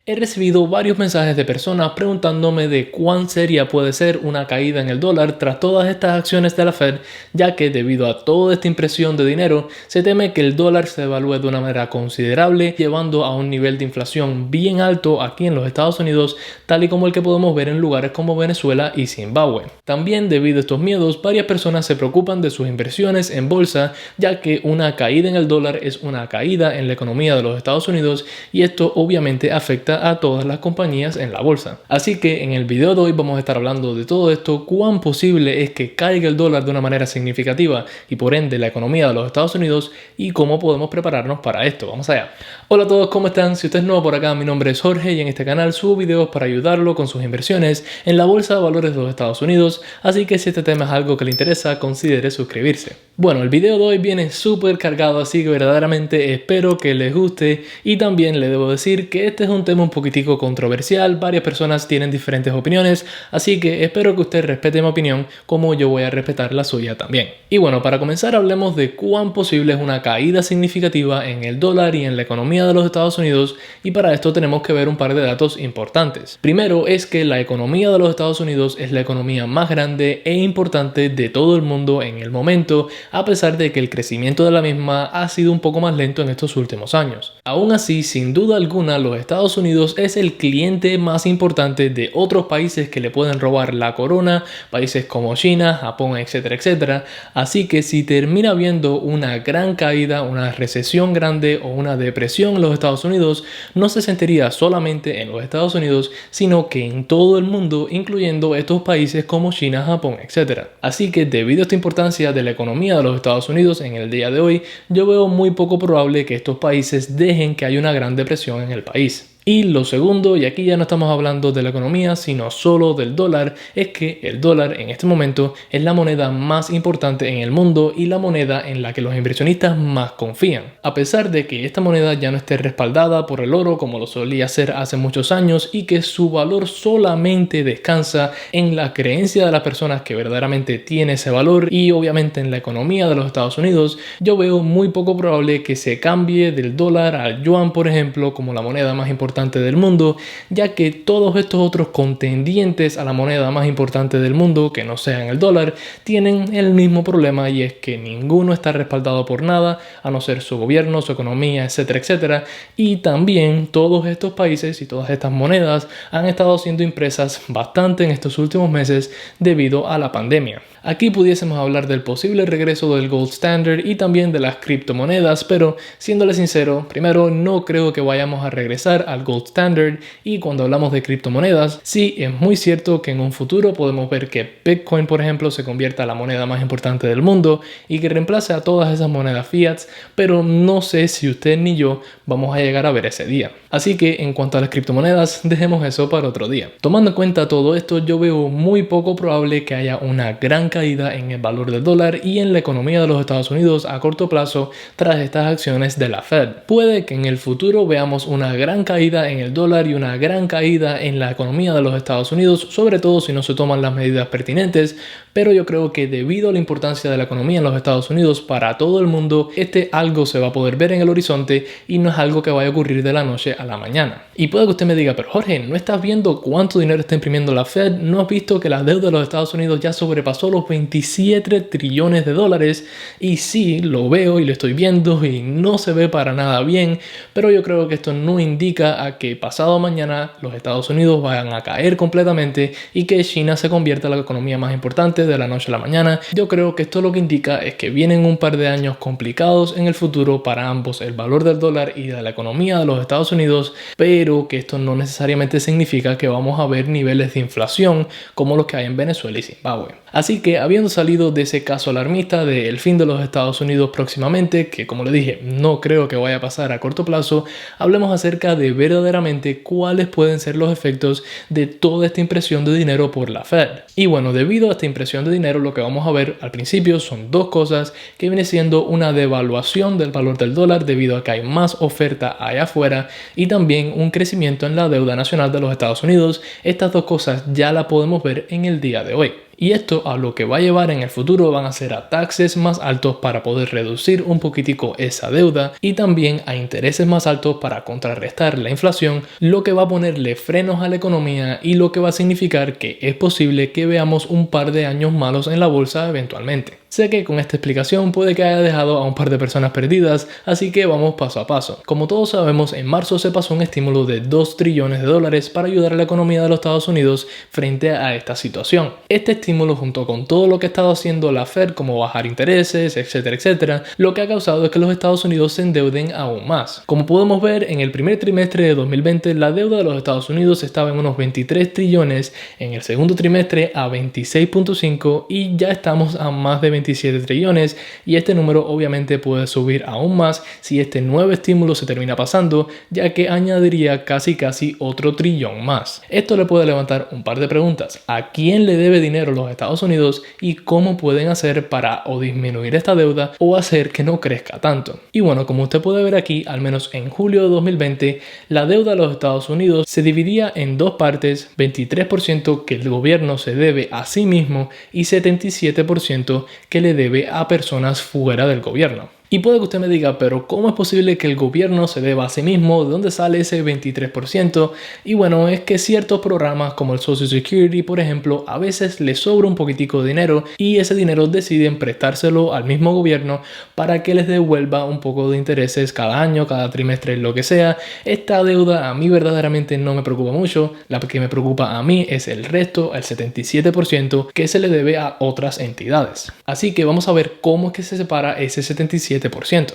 He recibido varios mensajes de personas preguntándome de cuán seria puede ser una caída en el dólar tras todas estas acciones de la Fed, ya que debido a toda esta impresión de dinero, se teme que el dólar se devalúe de una manera considerable, llevando a un nivel de inflación bien alto aquí en los Estados Unidos, tal y como el que podemos ver en lugares como Venezuela y Zimbabue. También debido a estos miedos, varias personas se preocupan de sus inversiones en bolsa, ya que una caída en el dólar es una caída en la economía de los Estados Unidos y esto obviamente afecta a todas las compañías en la bolsa. Así que en el video de hoy vamos a estar hablando de todo esto, cuán posible es que caiga el dólar de una manera significativa y por ende la economía de los Estados Unidos y cómo podemos prepararnos para esto. Vamos allá. Hola a todos, ¿cómo están? Si usted es nuevo por acá, mi nombre es Jorge y en este canal subo videos para ayudarlo con sus inversiones en la bolsa de valores de los Estados Unidos, así que si este tema es algo que le interesa, considere suscribirse. Bueno, el video de hoy viene súper cargado, así que verdaderamente espero que les guste y también le debo decir que este es un tema un poquitico controversial, varias personas tienen diferentes opiniones, así que espero que usted respete mi opinión como yo voy a respetar la suya también. Y bueno, para comenzar hablemos de cuán posible es una caída significativa en el dólar y en la economía de los Estados Unidos, y para esto tenemos que ver un par de datos importantes. Primero es que la economía de los Estados Unidos es la economía más grande e importante de todo el mundo en el momento, a pesar de que el crecimiento de la misma ha sido un poco más lento en estos últimos años. Aún así, sin duda alguna, los Estados Unidos es el cliente más importante de otros países que le pueden robar la corona, países como China, Japón, etcétera, etcétera. Así que si termina habiendo una gran caída, una recesión grande o una depresión en los Estados Unidos, no se sentiría solamente en los Estados Unidos, sino que en todo el mundo, incluyendo estos países como China, Japón, etcétera. Así que debido a esta importancia de la economía de los Estados Unidos en el día de hoy, yo veo muy poco probable que estos países dejen que haya una gran depresión en el país. Y lo segundo, y aquí ya no estamos hablando de la economía, sino solo del dólar, es que el dólar en este momento es la moneda más importante en el mundo y la moneda en la que los inversionistas más confían. A pesar de que esta moneda ya no esté respaldada por el oro como lo solía ser hace muchos años y que su valor solamente descansa en la creencia de las personas que verdaderamente tiene ese valor y obviamente en la economía de los Estados Unidos, yo veo muy poco probable que se cambie del dólar al yuan, por ejemplo, como la moneda más importante del mundo, ya que todos estos otros contendientes a la moneda más importante del mundo, que no sean el dólar, tienen el mismo problema, y es que ninguno está respaldado por nada, a no ser su gobierno, su economía, etcétera, etcétera. Y también todos estos países y todas estas monedas han estado siendo impresas bastante en estos últimos meses debido a la pandemia. Aquí pudiésemos hablar del posible regreso del Gold Standard y también de las criptomonedas, pero siéndole sincero, primero no creo que vayamos a regresar al Gold Standard, y cuando hablamos de criptomonedas, sí es muy cierto que en un futuro podemos ver que Bitcoin, por ejemplo, se convierta en la moneda más importante del mundo y que reemplace a todas esas monedas fiat, pero no sé si usted ni yo vamos a llegar a ver ese día. Así que en cuanto a las criptomonedas, dejemos eso para otro día. Tomando en cuenta todo esto, yo veo muy poco probable que haya una gran caída en el valor del dólar y en la economía de los Estados Unidos a corto plazo tras estas acciones de la Fed. Puede que en el futuro veamos una gran caída en el dólar y una gran caída en la economía de los Estados Unidos, sobre todo si no se toman las medidas pertinentes, pero yo creo que debido a la importancia de la economía en los Estados Unidos para todo el mundo, algo se va a poder ver en el horizonte y no es algo que vaya a ocurrir de la noche a la mañana. Y puede que usted me diga, pero Jorge, ¿no estás viendo cuánto dinero está imprimiendo la Fed? ¿No has visto que la deuda de los Estados Unidos ya sobrepasó los 27 trillones de dólares? Y sí, lo veo y lo estoy viendo y no se ve para nada bien, pero yo creo que esto no indica a que pasado mañana los Estados Unidos vayan a caer completamente y que China se convierta en la economía más importante de la noche a la mañana. Yo creo que esto lo que indica es que vienen un par de años complicados en el futuro para ambos, el valor del dólar y de la economía de los Estados Unidos, pero que esto no necesariamente significa que vamos a ver niveles de inflación como los que hay en Venezuela y Zimbabue. Así que habiendo salido de ese caso alarmista del fin de los Estados Unidos próximamente, que como le dije no creo que vaya a pasar a corto plazo, hablemos acerca de verdaderamente cuáles pueden ser los efectos de toda esta impresión de dinero por la Fed. Y bueno, debido a esta impresión de dinero, lo que vamos a ver al principio son dos cosas, que viene siendo una devaluación del valor del dólar debido a que hay más oferta allá afuera y también un crecimiento en la deuda nacional de los Estados Unidos. Estas dos cosas ya las podemos ver en el día de hoy. Y esto a lo que va a llevar en el futuro van a ser a taxes más altos para poder reducir un poquitico esa deuda y también a intereses más altos para contrarrestar la inflación, lo que va a ponerle frenos a la economía y lo que va a significar que es posible que veamos un par de años malos en la bolsa eventualmente. Sé que con esta explicación puede que haya dejado a un par de personas perdidas, así que vamos paso a paso. Como todos sabemos, en marzo se pasó un estímulo de 2 trillones de dólares para ayudar a la economía de los Estados Unidos frente a esta situación. Este estímulo, junto con todo lo que ha estado haciendo la Fed, como bajar intereses, etcétera, etcétera, lo que ha causado es que los Estados Unidos se endeuden aún más. Como podemos ver, en el primer trimestre de 2020, la deuda de los Estados Unidos estaba en unos 23 trillones, en el segundo trimestre a 26.5 y ya estamos a más de 27 trillones y este número obviamente puede subir aún más si este nuevo estímulo se termina pasando, ya que añadiría casi otro trillón más. Esto le puede levantar un par de preguntas. ¿A quién le debe dinero los Estados Unidos y cómo pueden hacer para o disminuir esta deuda o hacer que no crezca tanto? Y bueno, como usted puede ver aquí, al menos en julio de 2020, la deuda de los Estados Unidos se dividía en dos partes: 23% que el gobierno se debe a sí mismo y 77% que le debe a personas fuera del gobierno. Y puede que usted me diga, pero ¿cómo es posible que el gobierno se deba a sí mismo? ¿De dónde sale ese 23%? Y bueno, es que ciertos programas como el Social Security, por ejemplo, a veces les sobra un poquitico de dinero y ese dinero deciden prestárselo al mismo gobierno para que les devuelva un poco de intereses cada año, cada trimestre, lo que sea. Esta deuda a mí verdaderamente no me preocupa mucho. La que me preocupa a mí es el resto, el 77%, que se le debe a otras entidades. Así que vamos a ver cómo es que se separa ese 77%.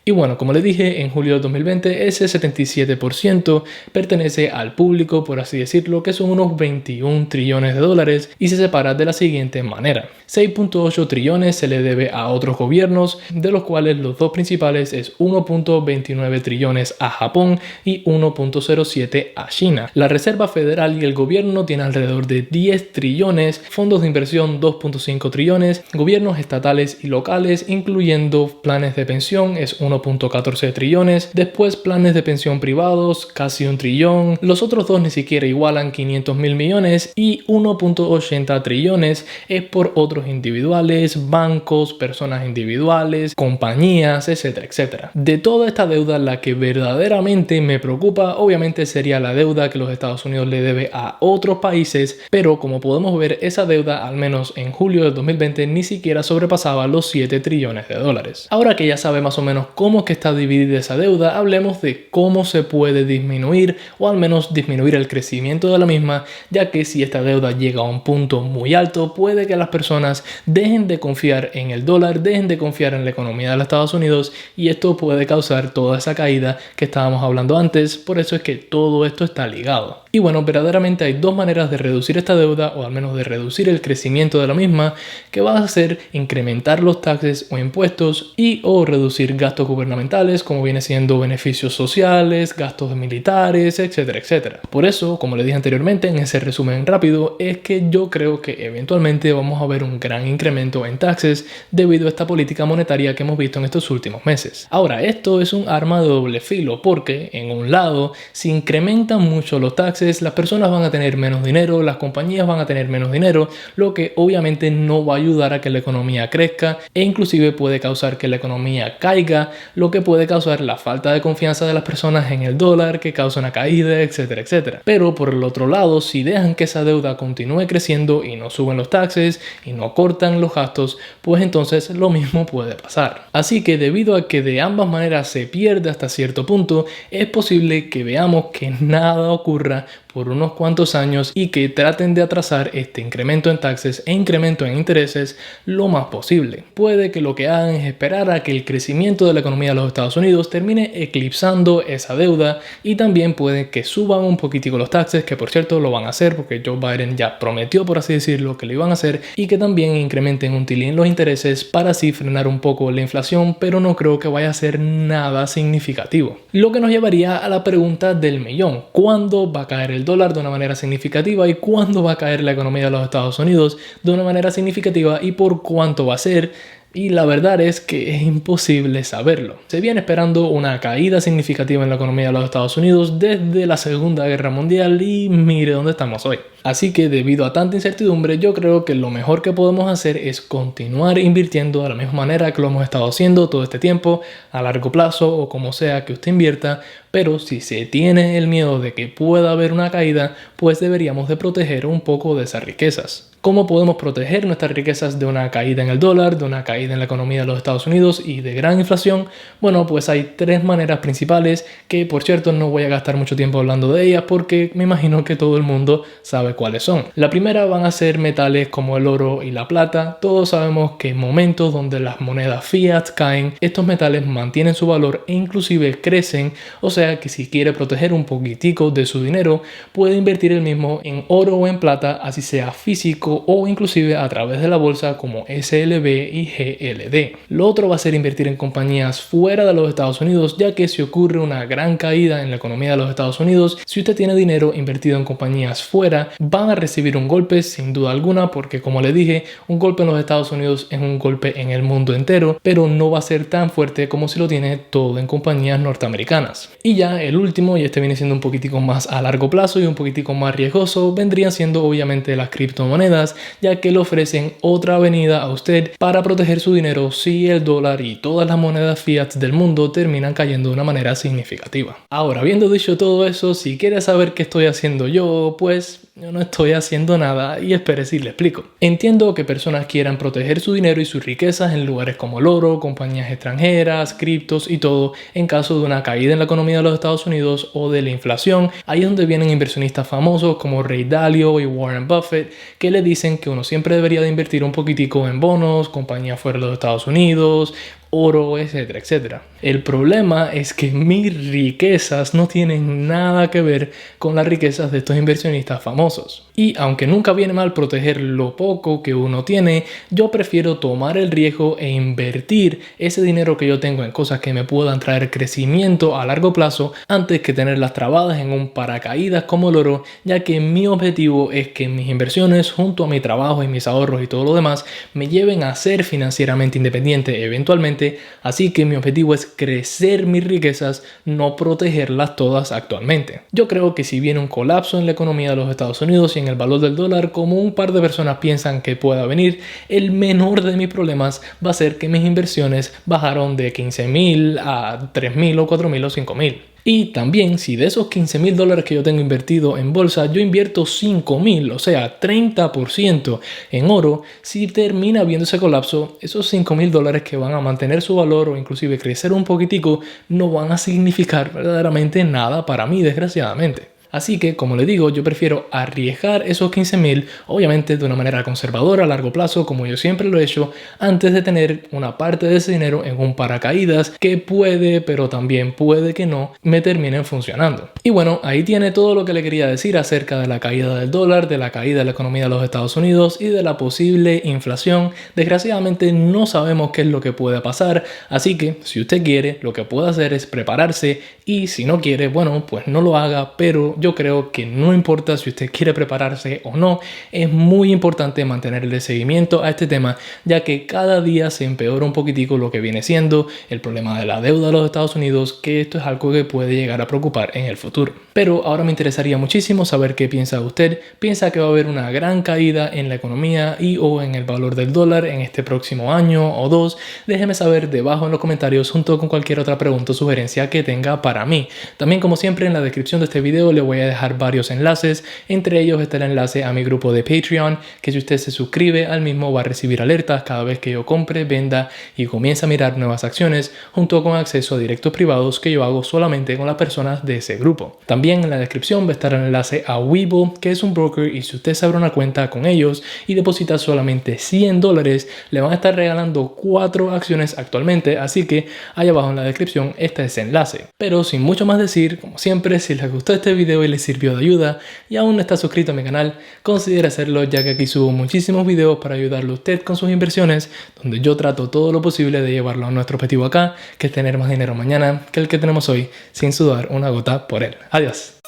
Y bueno, como les dije, en julio de 2020 ese 77% pertenece al público, por así decirlo, que son unos 21 trillones de dólares y se separa de la siguiente manera: 6.8 trillones se le debe a otros gobiernos, de los cuales los dos principales es 1.29 trillones a Japón y 1.07 a China. La Reserva Federal y el gobierno tienen alrededor de 10 trillones, fondos de inversión 2.5 trillones, gobiernos estatales y locales, incluyendo planes de pensión, es 1.14 trillones, después planes de pensión privados, casi 1 trillón, los otros dos ni siquiera igualan 500 mil millones y 1.80 trillones es por otros individuales, bancos, personas individuales, compañías, etcétera, etcétera. De toda esta deuda, la que verdaderamente me preocupa obviamente sería la deuda que los Estados Unidos le debe a otros países, pero como podemos ver, esa deuda, al menos en julio de 2020, ni siquiera sobrepasaba los 7 trillones de dólares. Ahora que ya sabe más o menos cómo es que está dividida esa deuda, hablemos de cómo se puede disminuir o al menos disminuir el crecimiento de la misma, ya que si esta deuda llega a un punto muy alto, puede que las personas dejen de confiar en el dólar, dejen de confiar en la economía de los Estados Unidos y esto puede causar toda esa caída que estábamos hablando antes. Por eso es que todo esto está ligado. Y bueno, verdaderamente hay dos maneras de reducir esta deuda o al menos de reducir el crecimiento de la misma, que va a ser incrementar los taxes o impuestos y o reducir gastos gubernamentales, como viene siendo beneficios sociales, gastos militares, etcétera, etcétera. Por eso, como le dije anteriormente en ese resumen rápido, es que yo creo que eventualmente vamos a ver un gran incremento en taxes debido a esta política monetaria que hemos visto en estos últimos meses. Ahora, esto es un arma de doble filo porque, en un lado, si incrementan mucho los taxes, las personas van a tener menos dinero, las compañías van a tener menos dinero, lo que obviamente no va a ayudar a que la economía crezca e inclusive puede causar que la economía caiga, lo que puede causar la falta de confianza de las personas en el dólar, que causa una caída, etcétera, etcétera. Pero por el otro lado, si dejan que esa deuda continúe creciendo y no suben los taxes y no cortan los gastos, pues entonces lo mismo puede pasar. Así que debido a que de ambas maneras se pierde hasta cierto punto, es posible que veamos que nada ocurra por unos cuantos años y que traten de atrasar este incremento en taxes e incremento en intereses lo más posible. Puede que lo que hagan es esperar a que el crecimiento de la economía de los Estados Unidos termine eclipsando esa deuda y también puede que suban un poquitico los taxes, que por cierto lo van a hacer porque Joe Biden ya prometió, por así decirlo, que lo iban a hacer, y que también incrementen un tilín los intereses para así frenar un poco la inflación, pero no creo que vaya a ser nada significativo. Lo que nos llevaría a la pregunta del millón: ¿cuándo va a caer el dólar de una manera significativa y cuándo va a caer la economía de los Estados Unidos de una manera significativa y por cuánto va a ser? Y la verdad es que es imposible saberlo. Se viene esperando una caída significativa en la economía de los Estados Unidos desde la Segunda Guerra Mundial y mire dónde estamos hoy. Así que debido a tanta incertidumbre, yo creo que lo mejor que podemos hacer es continuar invirtiendo de la misma manera que lo hemos estado haciendo todo este tiempo, a largo plazo o como sea que usted invierta, pero si se tiene el miedo de que pueda haber una caída, pues deberíamos de proteger un poco de esas riquezas. ¿Cómo podemos proteger nuestras riquezas de una caída en el dólar, de una caída en la economía de los Estados Unidos y de gran inflación? Bueno, pues hay tres maneras principales que, por cierto, no voy a gastar mucho tiempo hablando de ellas porque me imagino que todo el mundo sabe cuáles son. La primera van a ser metales como el oro y la plata. Todos sabemos que en momentos donde las monedas fiat caen, estos metales mantienen su valor e inclusive crecen, o sea que si quiere proteger un poquitico de su dinero, puede invertir el mismo en oro o en plata, así sea físico o inclusive a través de la bolsa como SLB y GLD. Lo otro va a ser invertir en compañías fuera de los Estados Unidos, ya que si ocurre una gran caída en la economía de los Estados Unidos, si usted tiene dinero invertido en compañías fuera, van a recibir un golpe sin duda alguna, porque como le dije, un golpe en los Estados Unidos es un golpe en el mundo entero, pero no va a ser tan fuerte como si lo tiene todo en compañías norteamericanas. Y ya el último, y este viene siendo un poquitico más a largo plazo y un poquitico más riesgoso, vendrían siendo obviamente las criptomonedas, ya que le ofrecen otra avenida a usted para proteger su dinero si el dólar y todas las monedas fiat del mundo terminan cayendo de una manera significativa. Ahora, habiendo dicho todo eso, si quiere saber qué estoy haciendo yo, pues yo no estoy haciendo nada y espere si le explico. Entiendo que personas quieran proteger su dinero y sus riquezas en lugares como el oro, compañías extranjeras, criptos y todo en caso de una caída en la economía de los Estados Unidos o de la inflación. Ahí es donde vienen inversionistas famosos como Ray Dalio y Warren Buffett que le dicen que uno siempre debería de invertir un poquitico en bonos, compañías fuera de los Estados Unidos, oro, etcétera, etcétera. El problema es que mis riquezas no tienen nada que ver con las riquezas de estos inversionistas famosos. Y aunque nunca viene mal proteger lo poco que uno tiene, yo prefiero tomar el riesgo e invertir ese dinero que yo tengo en cosas que me puedan traer crecimiento a largo plazo antes que tenerlas trabadas en un paracaídas como el oro, ya que mi objetivo es que mis inversiones junto a mi trabajo y mis ahorros y todo lo demás me lleven a ser financieramente independiente eventualmente. Así que mi objetivo es crecer mis riquezas, no protegerlas todas actualmente. Yo creo que si viene un colapso en la economía de los Estados Unidos y en el valor del dólar, como un par de personas piensan que pueda venir, el menor de mis problemas va a ser que mis inversiones bajaron de 15,000 a 3,000 o 4,000 o 5,000. Y también si de esos $15,000 que yo tengo invertido en bolsa, yo invierto 5,000, o sea 30% en oro, si termina habiendo ese colapso, esos $5,000 que van a mantener su valor o inclusive crecer un poquitico, no van a significar verdaderamente nada para mí, desgraciadamente. Así que, como le digo, yo prefiero arriesgar esos 15,000, obviamente de una manera conservadora a largo plazo, como yo siempre lo he hecho, antes de tener una parte de ese dinero en un paracaídas que puede, pero también puede que no, me terminen funcionando. Y bueno, ahí tiene todo lo que le quería decir acerca de la caída del dólar, de la caída de la economía de los Estados Unidos y de la posible inflación. Desgraciadamente no sabemos qué es lo que puede pasar, así que si usted quiere, lo que puede hacer es prepararse y si no quiere, bueno, pues no lo haga, pero yo creo que no importa si usted quiere prepararse o no, es muy importante mantenerle seguimiento a este tema, ya que cada día se empeora un poquitico lo que viene siendo el problema de la deuda de los Estados Unidos, que esto es algo que puede llegar a preocupar en el futuro. Pero ahora me interesaría muchísimo saber qué piensa usted. ¿Piensa que va a haber una gran caída en la economía y o en el valor del dólar en este próximo año o dos? Déjeme saber debajo en los comentarios junto con cualquier otra pregunta o sugerencia que tenga para mí. También, como siempre, en la descripción de este video le voy a dejar varios enlaces. Entre ellos está el enlace a mi grupo de Patreon, que si usted se suscribe al mismo va a recibir alertas cada vez que yo compre, venda y comience a mirar nuevas acciones, junto con acceso a directos privados que yo hago solamente con las personas de ese grupo. También en la descripción va a estar el enlace a Webull, que es un broker, y si usted se abre una cuenta con ellos y deposita solamente $100, le van a estar regalando 4 acciones actualmente, así que allá abajo en la descripción está ese enlace. Pero sin mucho más decir, como siempre, si les gustó este video y les sirvió de ayuda y aún no está suscrito a mi canal, considere hacerlo, ya que aquí subo muchísimos videos para ayudarle a usted con sus inversiones, donde yo trato todo lo posible de llevarlo a nuestro objetivo acá, que es tener más dinero mañana que el que tenemos hoy, sin sudar una gota por él. Adiós.